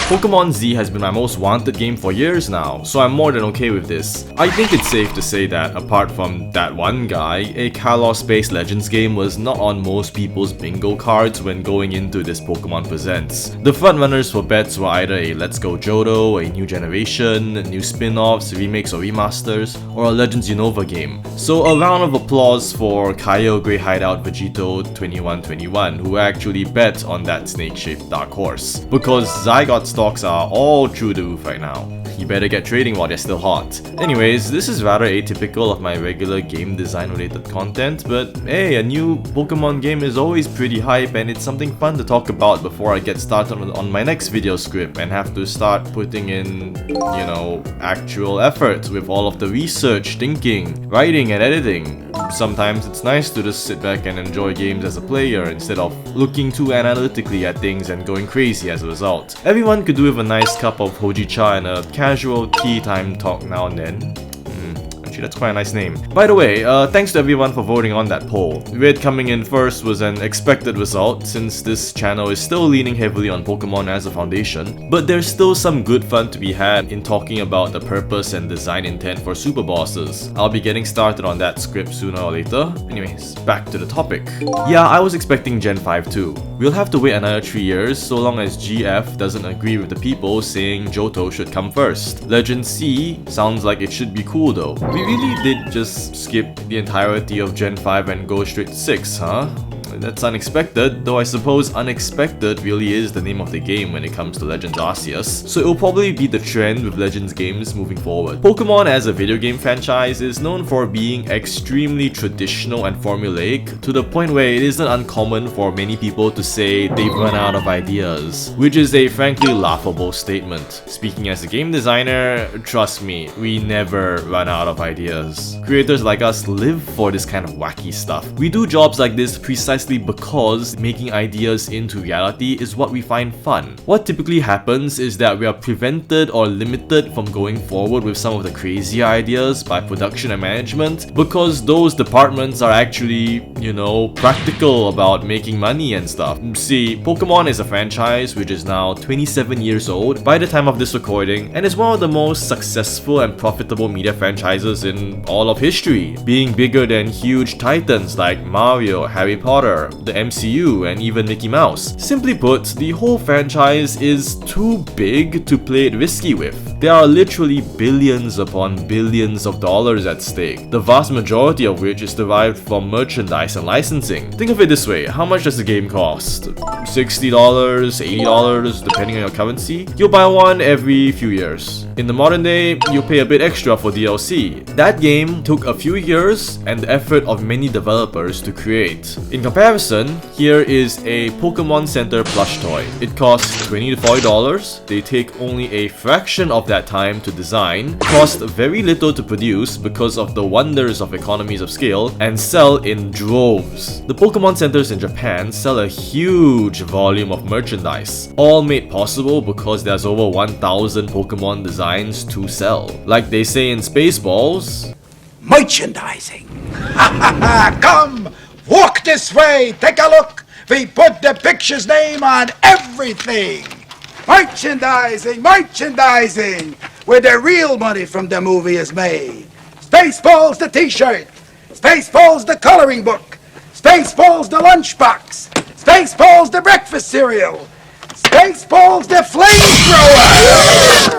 Pokemon Z has been my most wanted game for years now, so I'm more than okay with this. I think it's safe to say that, apart from that one guy, a Kalos-based Legends game was not on most people's bingo cards when going into this Pokemon Presents. The frontrunners for bets were either a Let's Go Johto, a new generation, new spin-offs, remakes or remasters, or a Legends Unova game. So a round of applause for Kyle Grey Hideout Vegito 2121, who actually bet on that snake-shaped dark horse. Because Zygot stocks are all through the roof right now. You better get trading while they're still hot. Anyways, this is rather atypical of my regular game design related content, but hey, a new Pokemon game is always pretty hype and it's something fun to talk about before I get started on my next video script and have to start putting in, you know, actual effort with all of the research, thinking, writing and editing. Sometimes it's nice to just sit back and enjoy games as a player instead of looking too analytically at things and going crazy as a result. Everyone could do with a nice cup of Hojicha and a casual tea time talk now and then. That's quite a nice name. By the way, thanks to everyone for voting on that poll. Red coming in first was an expected result since this channel is still leaning heavily on Pokemon as a foundation, but there's still some good fun to be had in talking about the purpose and design intent for super bosses. I'll be getting started on that script sooner or later. Anyways, back to the topic. Yeah, I was expecting Gen 5 too. We'll have to wait another 3 years so long as GF doesn't agree with the people saying Johto should come first. Legend C sounds like it should be cool though. We really did just skip the entirety of Gen 5 and go straight to 6, huh? That's unexpected, though I suppose unexpected really is the name of the game when it comes to Legends Arceus, so it will probably be the trend with Legends games moving forward. Pokemon as a video game franchise is known for being extremely traditional and formulaic, to the point where it isn't uncommon for many people to say they've run out of ideas, which is a frankly laughable statement. Speaking as a game designer, trust me, we never run out of ideas. Creators like us live for this kind of wacky stuff. We do jobs like this precisely because making ideas into reality is what we find fun. What typically happens is that we are prevented or limited from going forward with some of the crazier ideas by production and management because those departments are actually, you know, practical about making money and stuff. See, Pokemon is a franchise which is now 27 years old by the time of this recording and is one of the most successful and profitable media franchises in all of history, being bigger than huge titans like Mario, Harry Potter, the MCU, and even Mickey Mouse. Simply put, the whole franchise is too big to play it risky with. There are literally billions upon billions of dollars at stake, the vast majority of which is derived from merchandise and licensing. Think of it this way, how much does the game cost? $60, $80, depending on your currency? You'll buy one every few years. In the modern day, you pay a bit extra for DLC. That game took a few years and the effort of many developers to create. In comparison, here is a Pokemon Center plush toy. It costs $20 to $40, they take only a fraction of that time to design, cost very little to produce because of the wonders of economies of scale, and sell in droves. The Pokemon Centers in Japan sell a huge volume of merchandise, all made possible because there's over 1,000 Pokemon designs to sell. Like they say in Spaceballs, merchandising. Come, walk this way, take a look. We put the picture's name on everything. Merchandising, merchandising, where the real money from the movie is made. Spaceballs the t-shirt, Spaceballs the coloring book, Spaceballs the lunchbox, Spaceballs the breakfast cereal, Spaceballs the flamethrower!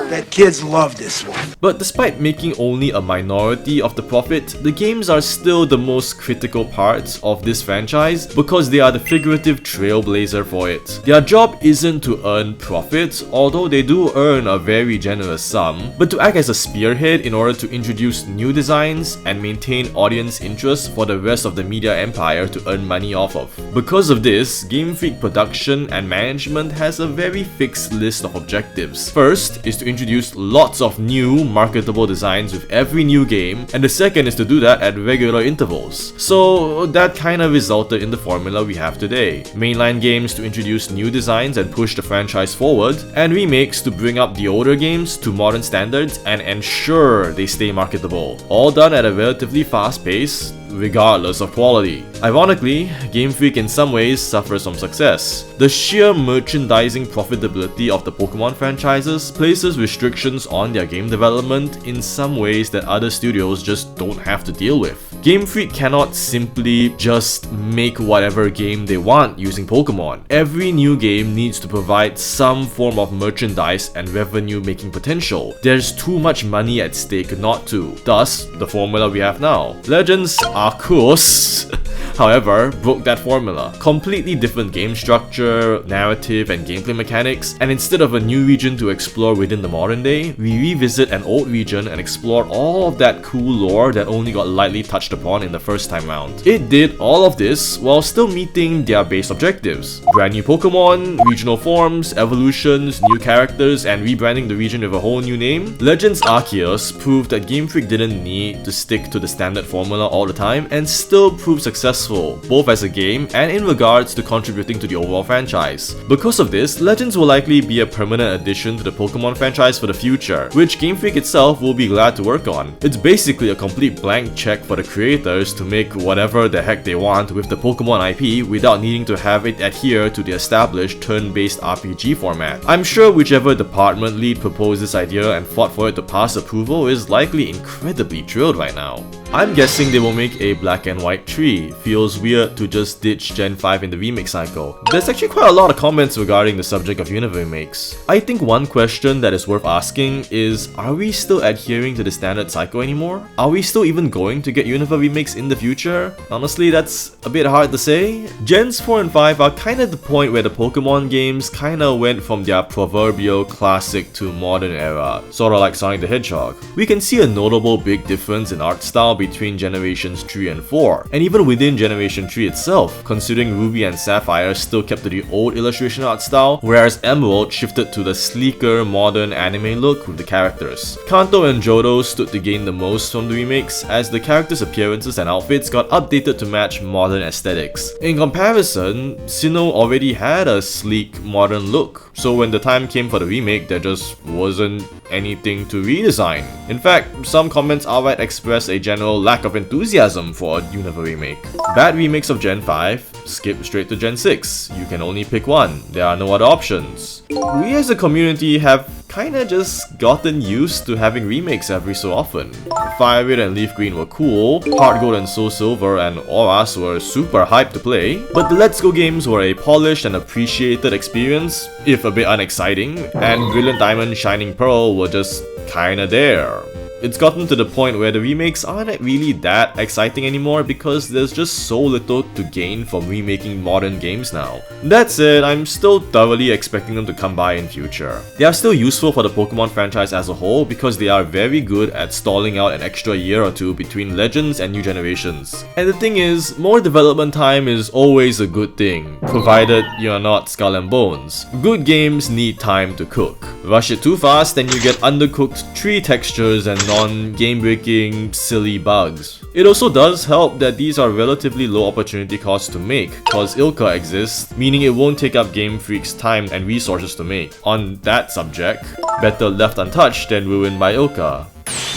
The kids love this one. But despite making only a minority of the profit, the games are still the most critical parts of this franchise because they are the figurative trailblazer for it. Their job isn't to earn profit, although they do earn a very generous sum, but to act as a spearhead in order to introduce new designs and maintain audience interest for the rest of the media empire to earn money off of. Because of this, Game Freak production and management has a very fixed list of objectives. First is to introduce lots of new marketable designs with every new game, and the second is to do that at regular intervals. So that kind of resulted in the formula we have today. Mainline games to introduce new designs and push the franchise forward, and remakes to bring up the older games to modern standards and ensure they stay marketable. All done at a relatively fast pace, regardless of quality. Ironically, Game Freak in some ways suffers from success. The sheer merchandising profitability of the Pokémon franchises places restrictions on their game development in some ways that other studios just don't have to deal with. Game Freak cannot simply just make whatever game they want using Pokémon. Every new game needs to provide some form of merchandise and revenue making potential. There's too much money at stake not to. Thus, the formula we have now. Legends Arceus, however, broke that formula. Completely different game structure, narrative, and gameplay mechanics, and instead of a new region to explore within the modern day, we revisit an old region and explore all of that cool lore that only got lightly touched upon in the first time round. It did all of this while still meeting their base objectives. Brand new Pokémon, regional forms, evolutions, new characters, and rebranding the region with a whole new name. Legends Arceus proved that Game Freak didn't need to stick to the standard formula all the time and still proved successful, both as a game and in regards to contributing to the overall franchise. Because of this, Legends will likely be a permanent addition to the Pokémon franchise for the future, which Game Freak itself will be glad to work on. It's basically a complete blank check for the creators to make whatever the heck they want with the Pokémon IP without needing to have it adhere to the established turn-based RPG format. I'm sure whichever department lead proposed this idea and fought for it to pass approval is likely incredibly thrilled right now. I'm guessing they will make a black and white tree. Feels weird to just ditch Gen 5 in the remake cycle. There's actually quite a lot of comments regarding the subject of Unova remakes. I think one question that is worth asking is, are we still adhering to the standard cycle anymore? Are we still even going to get Unova remakes in the future? Honestly, that's a bit hard to say. Gens 4 and 5 are kinda the point where the Pokemon games kinda went from their proverbial classic to modern era, sorta like Sonic the Hedgehog. We can see a notable big difference in art style between generations 3 and 4, and even within generation 3 itself, considering Ruby and Sapphire still kept to the old illustration art style, whereas Emerald shifted to the sleeker, modern anime look with the characters. Kanto and Johto stood to gain the most from the remakes, as the characters' appearances and outfits got updated to match modern aesthetics. In comparison, Sinnoh already had a sleek, modern look, so when the time came for the remake, there just wasn't anything to redesign. In fact, some comments outright express a general lack of enthusiasm for a Unova remake. Bad remakes of Gen 5, skip straight to Gen 6. You can only pick one, there are no other options. We as a community have kinda just gotten used to having remakes every so often. Fire Red and Leaf Green were cool, Heart Gold and Soul Silver and Auras were super hyped to play, but the Let's Go games were a polished and appreciated experience, if a bit unexciting, and Brilliant Diamond, Shining Pearl were just kinda there. It's gotten to the point where the remakes aren't really that exciting anymore because there's just so little to gain from remaking modern games now. That said, I'm still thoroughly expecting them to come by in future. They are still useful for the Pokemon franchise as a whole because they are very good at stalling out an extra year or two between Legends and new generations. And the thing is, more development time is always a good thing, provided you're not Skull and Bones. Good games need time to cook. Rush it too fast and you get undercooked tree textures and non-game-breaking, silly bugs. It also does help that these are relatively low opportunity costs to make, cause Ilka exists, meaning it won't take up Game Freak's time and resources to make. On that subject, better left untouched than ruined by Ilka.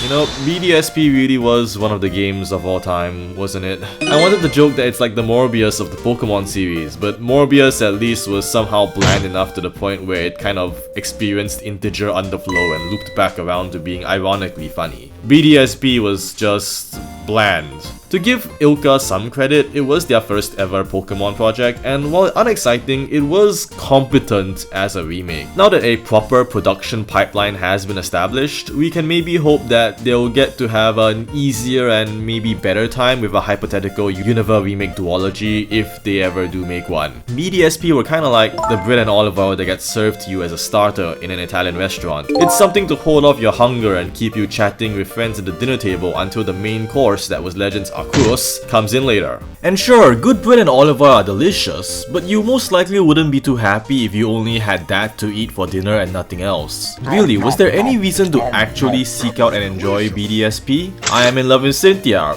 You know, BDSP really was one of the games of all time, wasn't it? I wanted to joke that it's like the Morbius of the Pokemon series, but Morbius at least was somehow bland enough to the point where it kind of experienced integer underflow and looped back around to being ironically funny. BDSP was just bland. To give Ilka some credit, it was their first ever Pokemon project, and while unexciting, it was competent as a remake. Now that a proper production pipeline has been established, we can maybe hope that they'll get to have an easier and maybe better time with a hypothetical Unova remake duology if they ever do make one. BDSP were kinda like the bread and olive oil that gets served to you as a starter in an Italian restaurant. It's something to hold off your hunger and keep you chatting with friends at the dinner table until the main course that was Legends Arceus comes in later. And sure, good bread and olive oil are delicious, but you most likely wouldn't be too happy if you only had that to eat for dinner and nothing else. Really, was there any reason to actually seek out and enjoy BDSP? I am in love with Cynthia.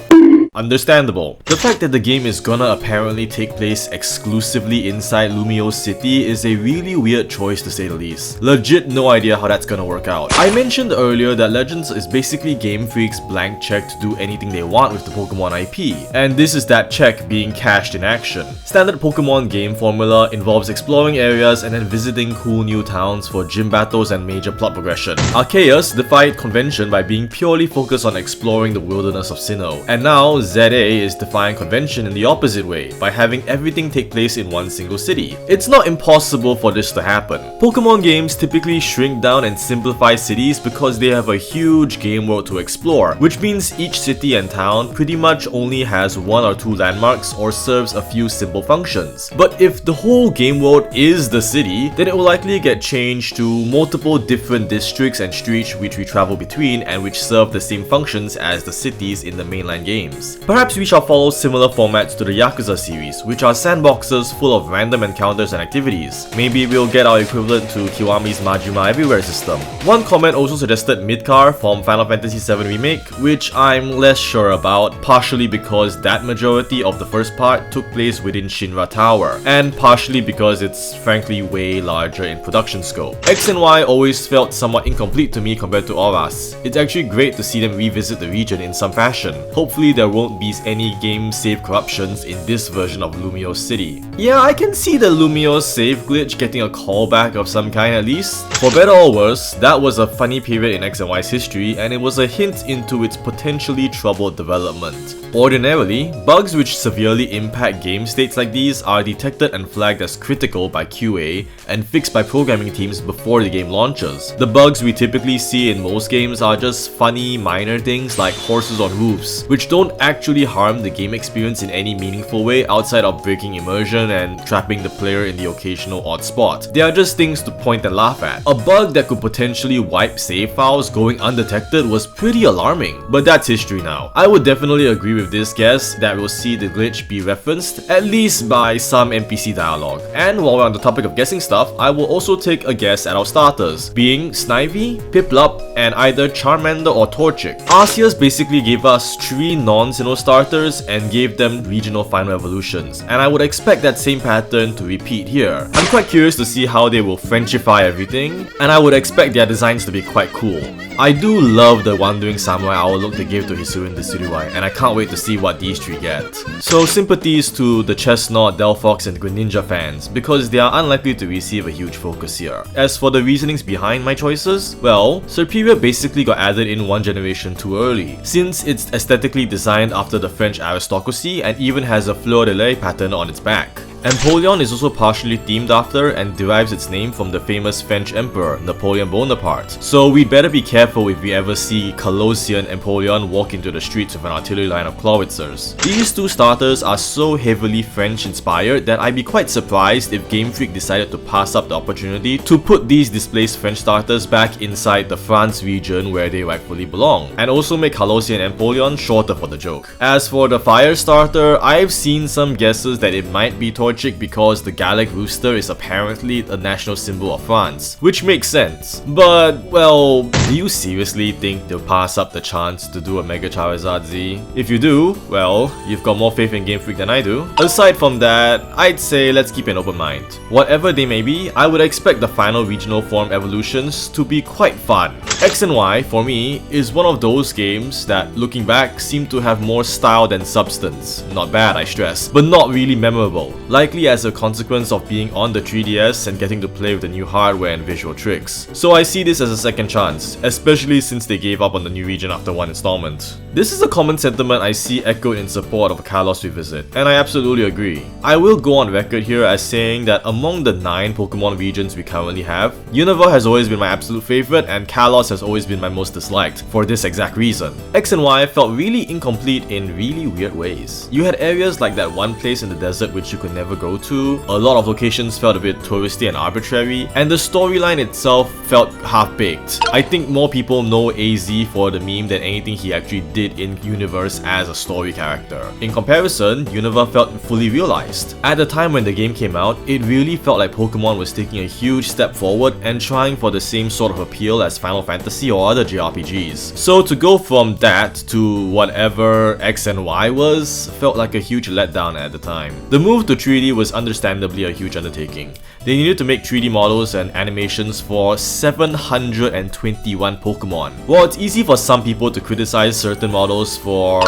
Understandable. The fact that the game is gonna apparently take place exclusively inside Lumio City is a really weird choice to say the least. Legit no idea how that's gonna work out. I mentioned earlier that Legends is basically Game Freak's blank check to do anything they want with the Pokemon IP, and this is that check being cashed in action. Standard Pokemon game formula involves exploring areas and then visiting cool new towns for gym battles and major plot progression. Arceus defied convention by being purely focused on exploring the wilderness of Sinnoh, and now ZA is defying convention in the opposite way by having everything take place in one single city. It's not impossible for this to happen. Pokemon games typically shrink down and simplify cities because they have a huge game world to explore, which means each city and town pretty much only has one or two landmarks or serves a few simple functions. But if the whole game world is the city, then it will likely get changed to multiple different districts and streets which we travel between and which serve the same functions as the cities in the mainline games. Perhaps we shall follow similar formats to the Yakuza series, which are sandboxes full of random encounters and activities. Maybe we'll get our equivalent to Kiwami's Majima Everywhere system. One comment also suggested Midgar from Final Fantasy VII Remake, which I'm less sure about, partially because that majority of the first part took place within Shinra Tower, and partially because it's frankly way larger in production scope. X and Y always felt somewhat incomplete to me compared to Auras. It's actually great to see them revisit the region in some fashion. Hopefully there won't be any game save corruptions in this version of Lumio City. Yeah, I can see the Lumio save glitch getting a callback of some kind at least. For better or worse, that was a funny period in X and Y's history, and it was a hint into its potentially troubled development. Ordinarily, bugs which severely impact game states like these are detected and flagged as critical by QA and fixed by programming teams before the game launches. The bugs we typically see in most games are just funny, minor things like horses on roofs, which don't actually harm the game experience in any meaningful way outside of breaking immersion and trapping the player in the occasional odd spot. They are just things to point and laugh at. A bug that could potentially wipe save files going undetected was pretty alarming, but that's history now. I would definitely agree with this guess that we'll see the glitch be referenced, at least by some NPC dialogue. And while we're on the topic of guessing stuff, I will also take a guess at our starters, being Snivy, Piplup, and either Charmander or Torchic. Arceus basically gave us 3 non-Sinnoh starters and gave them regional final evolutions, and I would expect that same pattern to repeat here. I'm quite curious to see how they will Frenchify everything, and I would expect their designs to be quite cool. I do love the Wandering Samurai owl look they gave to Hisuian Decidueye, and I can't wait to see what these 3 get. So sympathies to the Chestnut, Delphox, and Greninja fans, because they are unlikely to receive a huge focus here. As for the reasonings behind my choices, well, Serperior basically got added in one generation too early, since it's aesthetically designed after the French aristocracy and even has a fleur-de-lis pattern on its back. Empoleon is also partially themed after and derives its name from the famous French emperor, Napoleon Bonaparte. So we'd better be careful if we ever see Colossian Empoleon walk into the streets with an artillery line of Clawitzers. These 2 starters are so heavily French inspired that I'd be quite surprised if Game Freak decided to pass up the opportunity to put these displaced French starters back inside the France region where they rightfully belong, and also make Colossian Empoleon shorter for the joke. As for the fire starter, I've seen some guesses that it might be Torchic because the Gallic rooster is apparently a national symbol of France, which makes sense. But, well, do you seriously think they'll pass up the chance to do a Mega Charizard Z? If you do, well, you've got more faith in Game Freak than I do. Aside from that, I'd say let's keep an open mind. Whatever they may be, I would expect the final regional form evolutions to be quite fun. X and Y, for me, is one of those games that, looking back, seem to have more style than substance. Not bad, I stress, but not really memorable. Likely as a consequence of being on the 3DS and getting to play with the new hardware and visual tricks. So I see this as a second chance, especially since they gave up on the new region after one installment. This is a common sentiment I see echoed in support of a Kalos revisit, and I absolutely agree. I will go on record here as saying that among the 9 Pokemon regions we currently have, Unova has always been my absolute favorite and Kalos has always been my most disliked, for this exact reason. X and Y felt really incomplete in really weird ways. You had areas like that one place in the desert which you could never go to, a lot of locations felt a bit touristy and arbitrary, and the storyline itself felt half-baked. I think more people know AZ for the meme than anything he actually did in universe as a story character. In comparison, Unova felt fully realized. At the time when the game came out, it really felt like Pokemon was taking a huge step forward and trying for the same sort of appeal as Final Fantasy Fantasy or other JRPGs. So to go from that to whatever X and Y was, felt like a huge letdown at the time. The move to 3D was understandably a huge undertaking. They needed to make 3D models and animations for 721 Pokémon. While it's easy for some people to criticize certain models for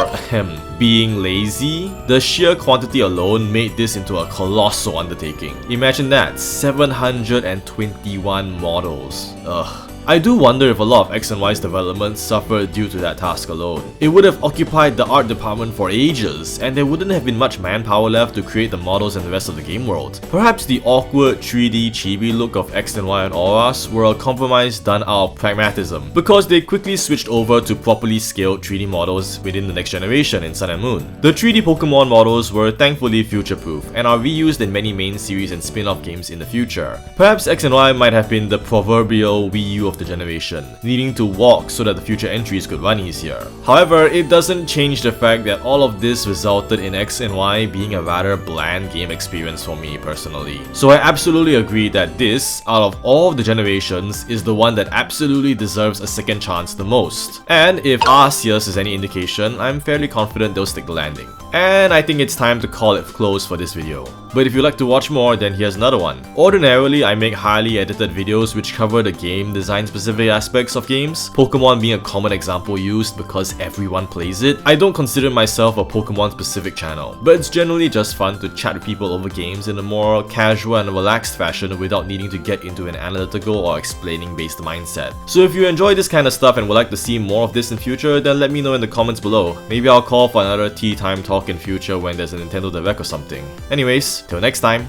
being lazy, the sheer quantity alone made this into a colossal undertaking. Imagine that, 721 models. Ugh. I do wonder if a lot of X and Y's development suffered due to that task alone. It would have occupied the art department for ages, and there wouldn't have been much manpower left to create the models and the rest of the game world. Perhaps the awkward 3D chibi look of X and Y and Auras were a compromise done out of pragmatism, because they quickly switched over to properly scaled 3D models within the next generation in Sun and Moon. The 3D Pokemon models were thankfully future-proof, and are reused in many main series and spin-off games in the future. Perhaps X and Y might have been the proverbial Wii U of the generation, needing to walk so that the future entries could run easier. However, it doesn't change the fact that all of this resulted in X and Y being a rather bland game experience for me personally. So I absolutely agree that this, out of all of the generations, is the one that absolutely deserves a second chance the most. And if Arceus is any indication, I'm fairly confident they'll stick the landing. And I think it's time to call it close for this video. But if you'd like to watch more, then here's another one. Ordinarily, I make highly edited videos which cover the game design specific aspects of games, Pokemon being a common example used because everyone plays it. I don't consider myself a Pokemon specific channel, but it's generally just fun to chat with people over games in a more casual and relaxed fashion without needing to get into an analytical or explaining based mindset. So if you enjoy this kind of stuff and would like to see more of this in future, then let me know in the comments below. Maybe I'll call for another tea time talk in future when there's a Nintendo Direct or something. Anyways, till next time.